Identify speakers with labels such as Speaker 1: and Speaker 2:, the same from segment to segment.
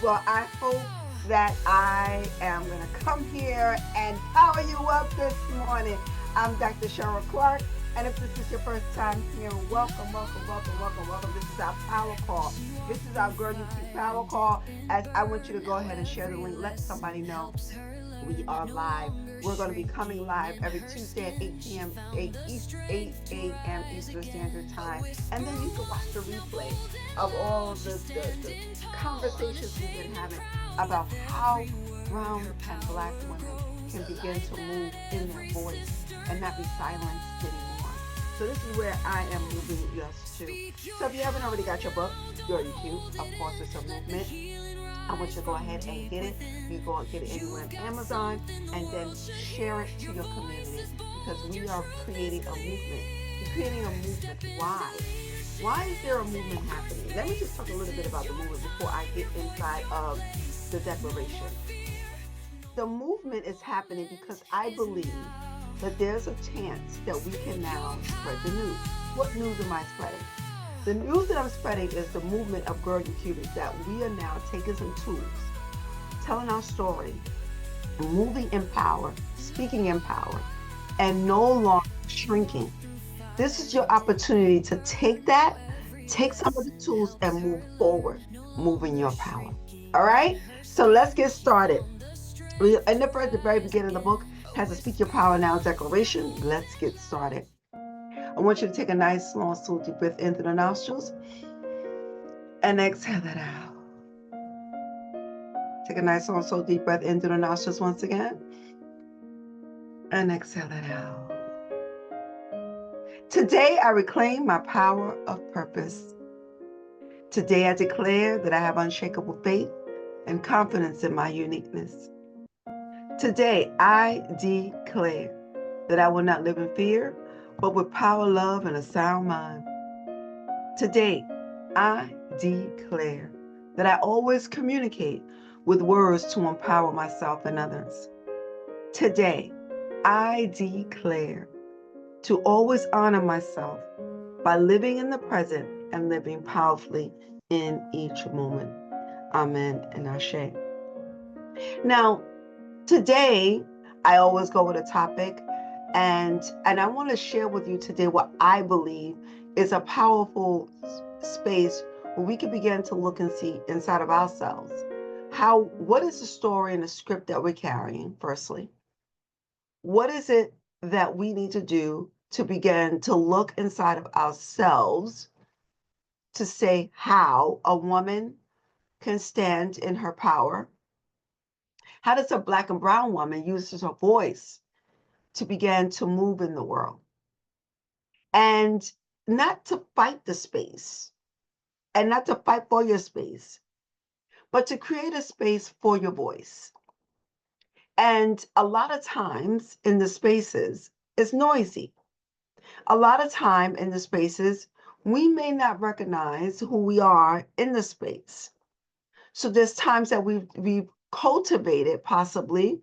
Speaker 1: Well, I hope that I am going to come here and power you up this morning. I'm Dr. Cheryl Clarke, and if this is your first time here, welcome, welcome, welcome, welcome, welcome. This is our power call. This is our Girl You Keep power call. As I want you to go ahead and share the link, let somebody know we are live. We're going to be coming live every Tuesday at 8 p.m. 8 a.m. Eastern Standard Time. And then you can watch the replay of all the conversations we've been having about how brown and black women can begin to move in their voice and not be silenced anymore. So this is where I am moving us to. So if you haven't already got your book, Dirty Cute, of course it's a movement. I want you to go ahead and get it. You go and get it anywhere on Amazon and then share it to your community because we are creating a movement. We're creating a movement. Why? Why is there a movement happening? Let me just talk a little bit about the movement before I get inside of the declaration. The movement is happening because I believe that there's a chance that we can now spread the news. What news am I spreading? The news that I'm spreading is the movement of Girl You Cuties, that we are now taking some tools, telling our story, moving in power, speaking in power, and no longer shrinking. This is your opportunity to take that, take some of the tools and move forward, move in your power. All right? So let's get started. In the very beginning of the book has a Speak Your Power Now declaration. Let's get started. I want you to take a nice, long, slow, deep breath in through the nostrils and exhale that out. Take a nice, long, slow, deep breath in through the nostrils once again and exhale that out. Today, I reclaim my power of purpose. Today, I declare that I have unshakable faith and confidence in my uniqueness. Today, I declare that I will not live in fear, but with power, love, and a sound mind. Today, I declare that I always communicate with words to empower myself and others. Today, I declare to always honor myself by living in the present and living powerfully in each moment. Amen and Ashe. Now, today, I always go with a topic, and I want to share with you today what I believe is a powerful space where we can begin to look and see inside of ourselves. What is the story and the script that we're carrying, firstly? What is it that we need to do to begin to look inside of ourselves to say how a woman can stand in her power? How does a black and brown woman use her voice to begin to move in the world? And not to fight the space and not to fight for your space, but to create a space for your voice. And a lot of times in the spaces, it's noisy. A lot of time in the spaces, we may not recognize who we are in the space. So there's times that we've cultivated possibly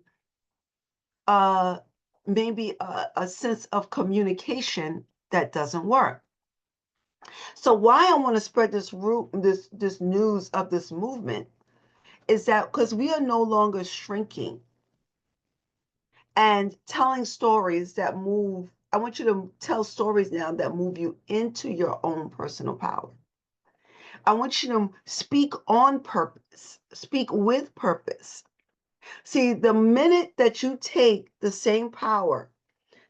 Speaker 1: maybe a sense of communication that doesn't work. So why I want to spread this news of this movement is that because we are no longer shrinking and telling stories that move. I want you to tell stories now that move you into your own personal power. I want you to speak on purpose, speak with purpose. See, the minute that you take the same power,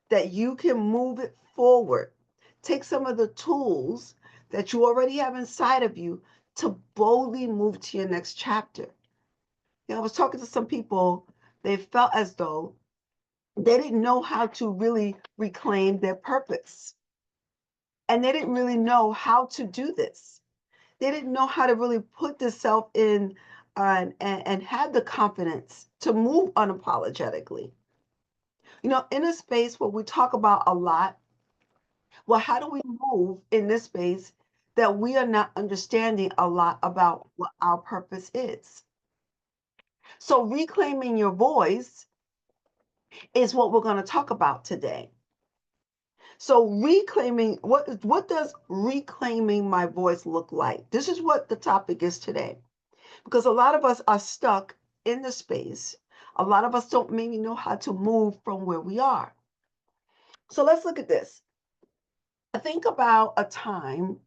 Speaker 1: that you can move it forward, take some of the tools that you already have inside of you to boldly move to your next chapter. I was talking to some people, they felt as though they didn't know how to really reclaim their purpose. And they didn't really know how to do this. They didn't know how to really put themselves in and have the confidence to move unapologetically. In a space where we talk about a lot, well, how do we move in this space that we are not understanding a lot about what our purpose is? So reclaiming your voice is what we're going to talk about today. So reclaiming, what does reclaiming my voice look like? This is what the topic is today. because a lot of us are stuck in the space. A lot of us don't maybe know how to move from where we are. So let's look at this. Think about a time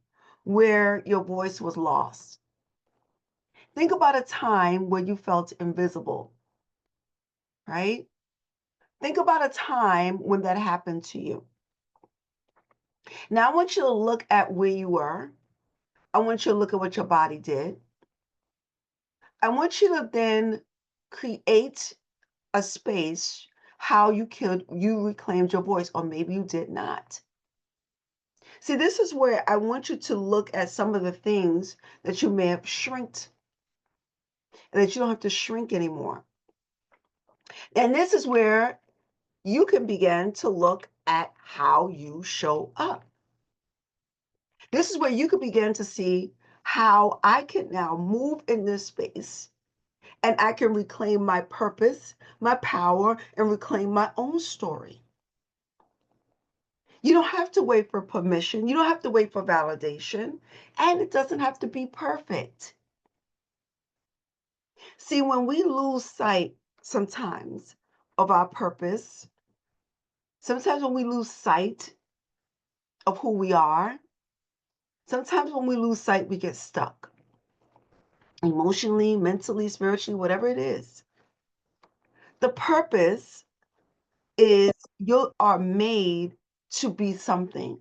Speaker 1: where your voice was lost. Think about a time where you felt invisible, right? Think about a time when that happened to you. Now, I want you to look at where you were. I want you to look at what your body did. I want you to then create a space how you reclaimed your voice, or maybe you did not. See, this is where I want you to look at some of the things that you may have shrinked and that you don't have to shrink anymore. And this is where you can begin to look at how you show up. This is where you can begin to see how I can now move in this space and I can reclaim my purpose, my power, and reclaim my own story. You don't have to wait for permission. You don't have to wait for validation. And it doesn't have to be perfect. See, when we lose sight sometimes of our purpose, sometimes when we lose sight of who we are, sometimes when we lose sight, we get stuck emotionally, mentally, spiritually, whatever it is. The purpose is you are made to be something,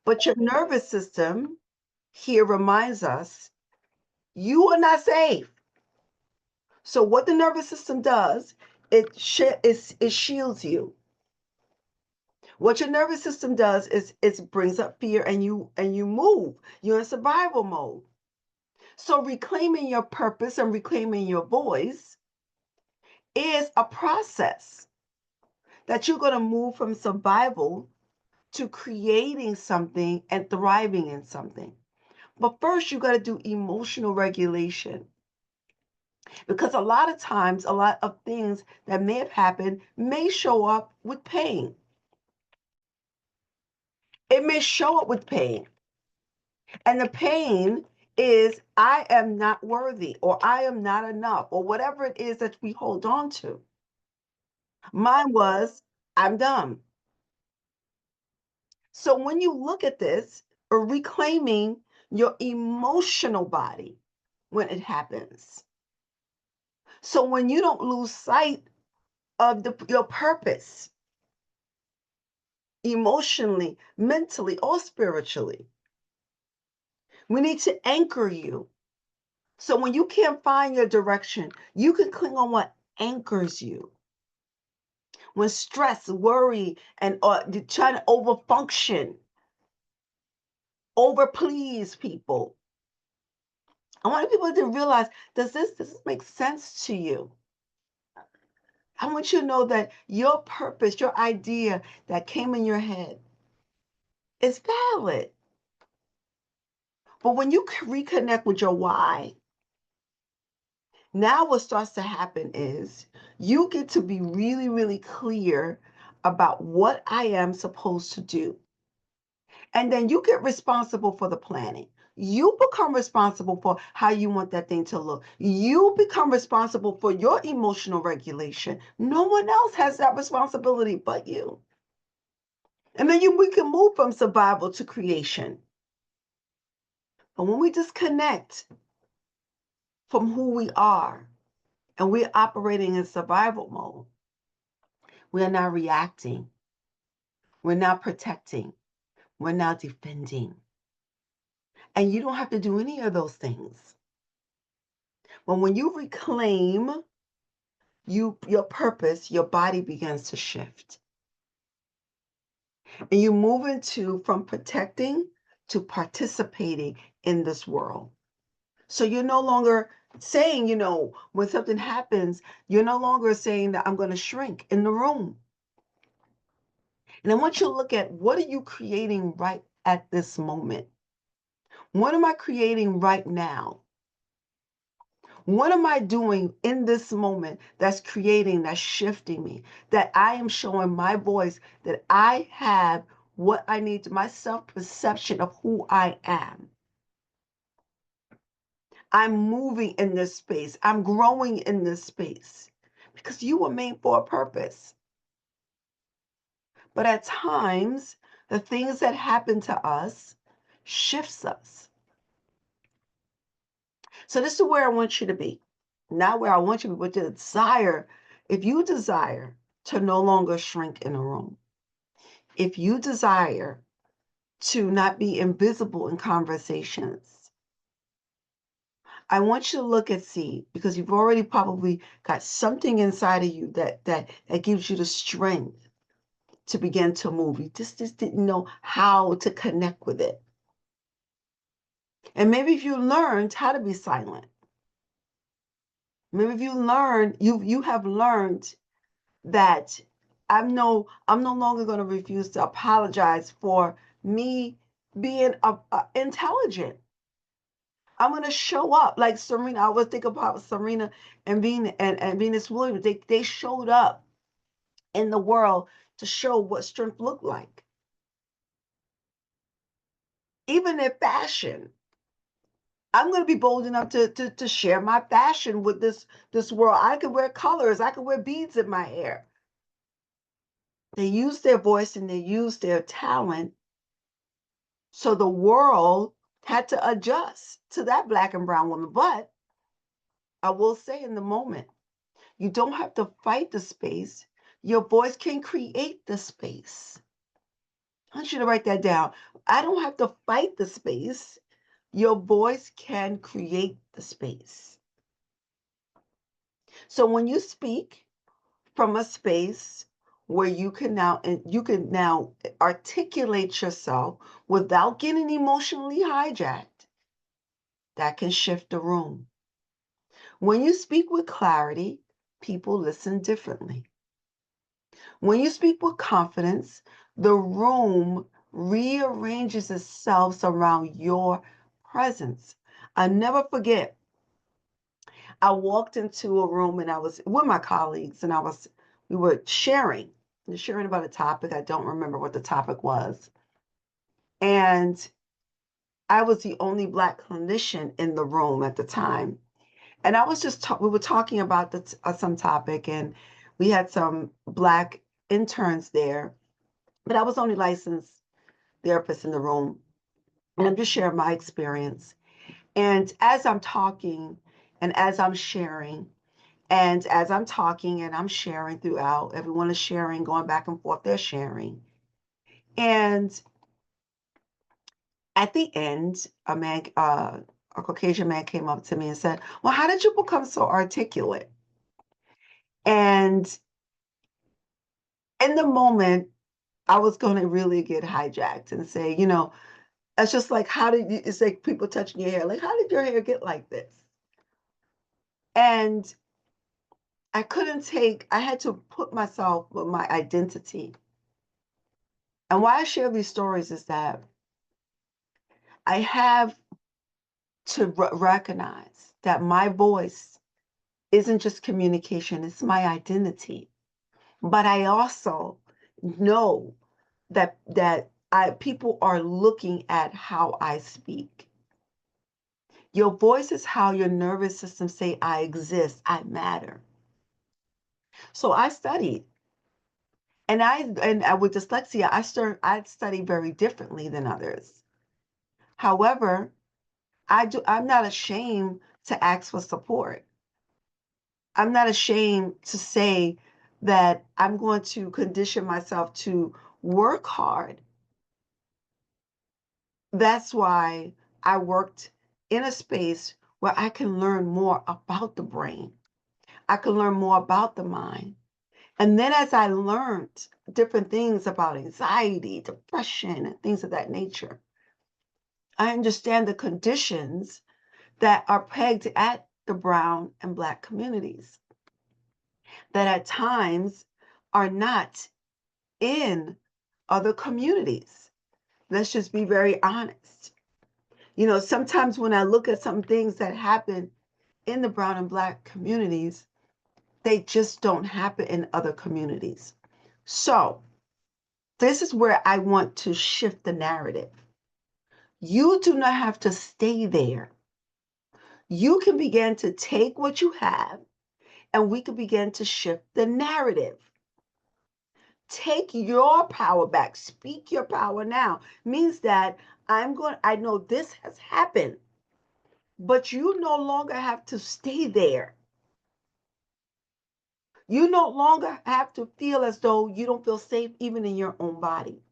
Speaker 1: but your nervous system here reminds us you are not safe. So what the nervous system does, it shields you. What your nervous system does is it brings up fear and you move. You're in survival mode. So reclaiming your purpose and reclaiming your voice is a process that you're going to move from survival to creating something and thriving in something. But first, you got to do emotional regulation because a lot of times, a lot of things that may have happened may show up with pain. It may show up with pain. And the pain is, I am not worthy, or I am not enough, or whatever it is that we hold on to. Mine was, I'm dumb. So when you look at this, or reclaiming your emotional body when it happens. So when you don't lose sight of your purpose, emotionally, mentally, or spiritually, we need to anchor you. So when you can't find your direction, you can cling on what anchors you. When stress, worry, and you're trying to overfunction, overplease people, I want people to realize, does this make sense to you? I want you to know that your purpose, your idea that came in your head is valid. But when you reconnect with your why, now what starts to happen is you get to be really, really clear about what I am supposed to do. And then you get responsible for the planning. You become responsible for how you want that thing to look. You become responsible for your emotional regulation. No one else has that responsibility but you. And then we can move from survival to creation. But when we disconnect from who we are and we're operating in survival mode, we are now reacting. We're now protecting. We're now defending. And you don't have to do any of those things. But when you reclaim your purpose, your body begins to shift. And you move into from protecting to participating in this world. So you're no longer saying, when something happens, you're no longer saying that I'm going to shrink in the room. And I want you to look at, what are you creating right at this moment? What am I creating right now? What am I doing in this moment that's creating, that's shifting me, that I am showing my voice, that I have what I need, my self perception of who I am? I'm moving in this space. I'm growing in this space because you were made for a purpose. But at times, the things that happen to us shifts us. So this is where I want you to be. Not where I want you to be, but the desire. If you desire to no longer shrink in a room, if you desire to not be invisible in conversations, I want you to look and see, because you've already probably got something inside of you that gives you the strength to begin to move. You just didn't know how to connect with it. And maybe if you learned how to be silent, maybe if you have learned that I'm no longer going to refuse to apologize for me being intelligent. I'm going to show up like Serena. I was thinking about Serena and Venus Williams. They showed up in the world to show what strength looked like. Even in fashion, I'm going to be bold enough to share my fashion with this world. I could wear colors. I could wear beads in my hair. They use their voice and they use their talent. So the world had to adjust to that black and brown woman. But I will say, in the moment, you don't have to fight the space. Your voice can create the space. I want you to write that down. I don't have to fight the space. Your voice can create the space. So when you speak from a space where you can now articulate yourself without getting emotionally hijacked, that can shift the room. When you speak with clarity, people listen differently. When you speak with confidence, the room rearranges itself around your presence. I never forget, I walked into a room and I was with my colleagues and we were sharing about a topic. I don't remember what the topic was. And I was the only Black clinician in the room at the time. And I was we were talking about some topic, and we had some Black interns there, but I was only licensed therapist in the room. And I'm just sharing my experience. And as I'm talking and as I'm sharing, and as I'm talking and I'm sharing throughout, everyone is sharing, going back and forth, they're sharing. And at the end, a Caucasian man came up to me and said, "Well, how did you become so articulate?" And in the moment, I was going to really get hijacked and say, it's just like, it's like people touching your hair. Like, how did your hair get like this? And I had to put myself with my identity. And why I share these stories is that I have to recognize that my voice isn't just communication, it's my identity. But I also know that people are looking at how I speak. Your voice is how your nervous system say, I exist, I matter. So I studied. With dyslexia, I study very differently than others. However, I'm not ashamed to ask for support. I'm not ashamed to say that I'm going to condition myself to work hard. That's why I worked in a space where I can learn more about the brain. I can learn more about the mind. And then as I learned different things about anxiety, depression, and things of that nature, I understand the conditions that are pegged at the brown and Black communities that at times are not in other communities. Let's just be very honest. Sometimes when I look at some things that happen in the brown and Black communities, they just don't happen in other communities. So, this is where I want to shift the narrative. You do not have to stay there. You can begin to take what you have and we can begin to shift the narrative. Take your power back. Speak your power now. Means that I know this has happened, but you no longer have to stay there. You no longer have to feel as though you don't feel safe even in your own body.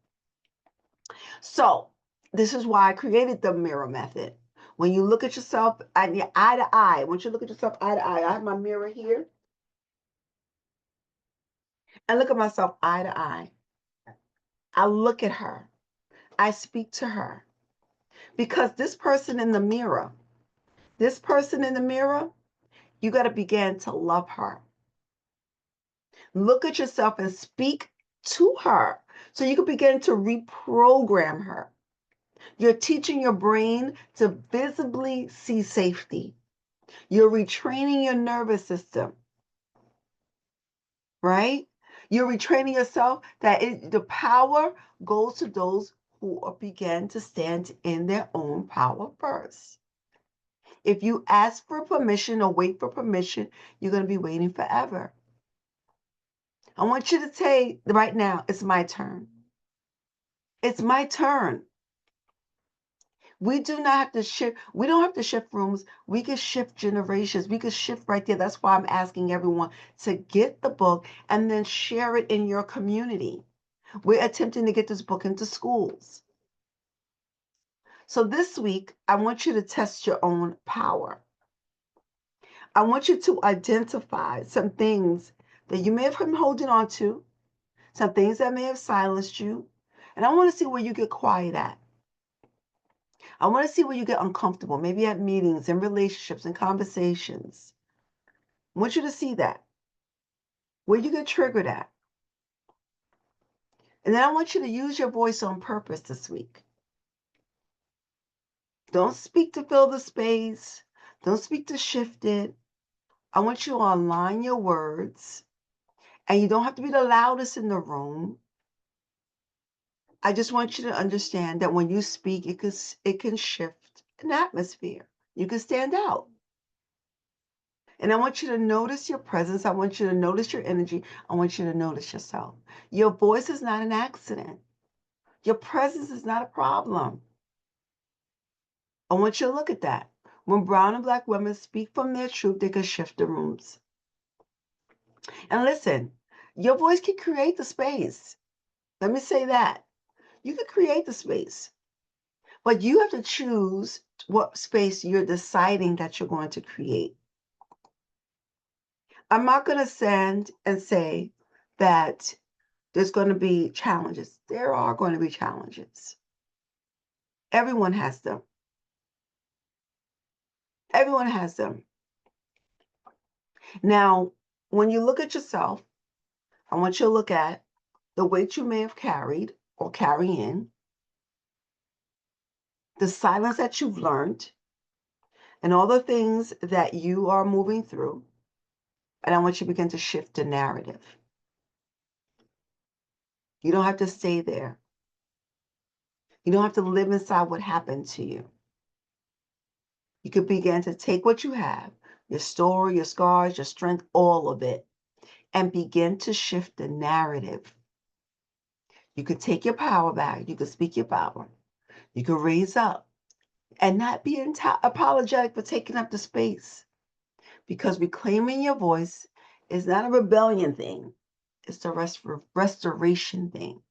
Speaker 1: So, this is why I created the mirror method. When you look at yourself eye to eye, once you look at yourself eye to eye, I have my mirror here and look at myself eye to eye. I look at her. I speak to her because this person in the mirror, you got to begin to love her. Look at yourself and speak to her so you can begin to reprogram her. You're teaching your brain to visibly see safety. You're retraining your nervous system, right? You're retraining yourself that the power goes to those who begin to stand in their own power first. If you ask for permission or wait for permission, you're going to be waiting forever. I want you to say right now, it's my turn. It's my turn. We do not have to shift. We don't have to shift rooms. We can shift generations. We can shift right there. That's why I'm asking everyone to get the book and then share it in your community. We're attempting to get this book into schools. So this week, I want you to test your own power. I want you to identify some things that you may have been holding on to, some things that may have silenced you. And I want to see where you get quiet at. I want to see where you get uncomfortable, maybe at meetings and relationships and conversations. I want you to see that, where you get triggered at. And then I want you to use your voice on purpose this week. Don't speak to fill the space. Don't speak to shift it. I want you to align your words. And you don't have to be the loudest in the room. I just want you to understand that when you speak, it can shift an atmosphere. You can stand out. And I want you to notice your presence. I want you to notice your energy. I want you to notice yourself. Your voice is not an accident. Your presence is not a problem. I want you to look at that. When brown and black women speak from their truth, they can shift the rooms. And listen, your voice can create the space. Let me say that. You can create the space, but you have to choose what space you're deciding that you're going to create. I'm not going to send and say that there's going to be challenges. There are going to be challenges. Everyone has them. Everyone has them. Now, when you look at yourself, I want you to look at the weight you may have carried or carrying, the silence that you've learned, and all the things that you are moving through. And I want you to begin to shift the narrative. You don't have to stay there. You don't have to live inside what happened to you. You could begin to take what you have, your story, your scars, your strength, all of it, and begin to shift the narrative. You could take your power back. You could speak your power. You could raise up and not be apologetic for taking up the space. Because reclaiming your voice is not a rebellion thing. It's the restoration thing.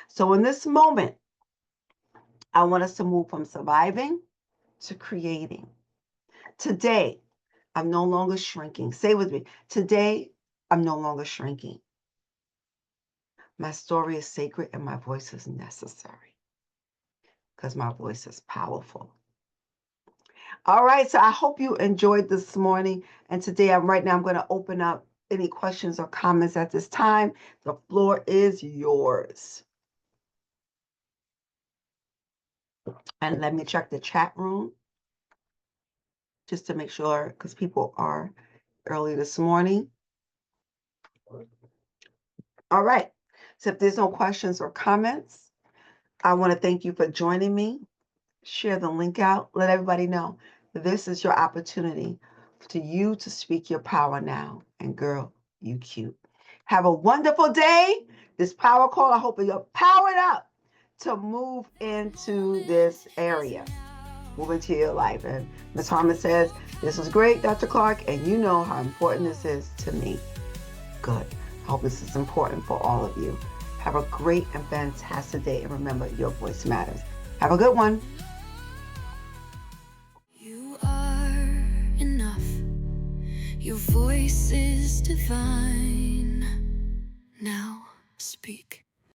Speaker 1: So in this moment, I want us to move from surviving to creating. Today, I'm no longer shrinking. Say with me. Today, I'm no longer shrinking. My story is sacred and my voice is necessary because my voice is powerful. All right, so I hope you enjoyed this morning. And today, right now, I'm going to open up any questions or comments at this time. The floor is yours. And let me check the chat room just to make sure, because people are early this morning. All right. So if there's no questions or comments, I want to thank you for joining me. Share the link out. Let everybody know This is your opportunity to you to speak your power now. And girl, you cute. Have a wonderful day. This power call, I hope you're powered up to move into this area, move into your life. And Ms. Harmon says, this is great, Dr. Clarke, and you know how important this is to me. Good. I hope this is important for all of you. Have a great and fantastic day. And remember, your voice matters. Have a good one.
Speaker 2: You are enough. Your voice is divine. Now speak.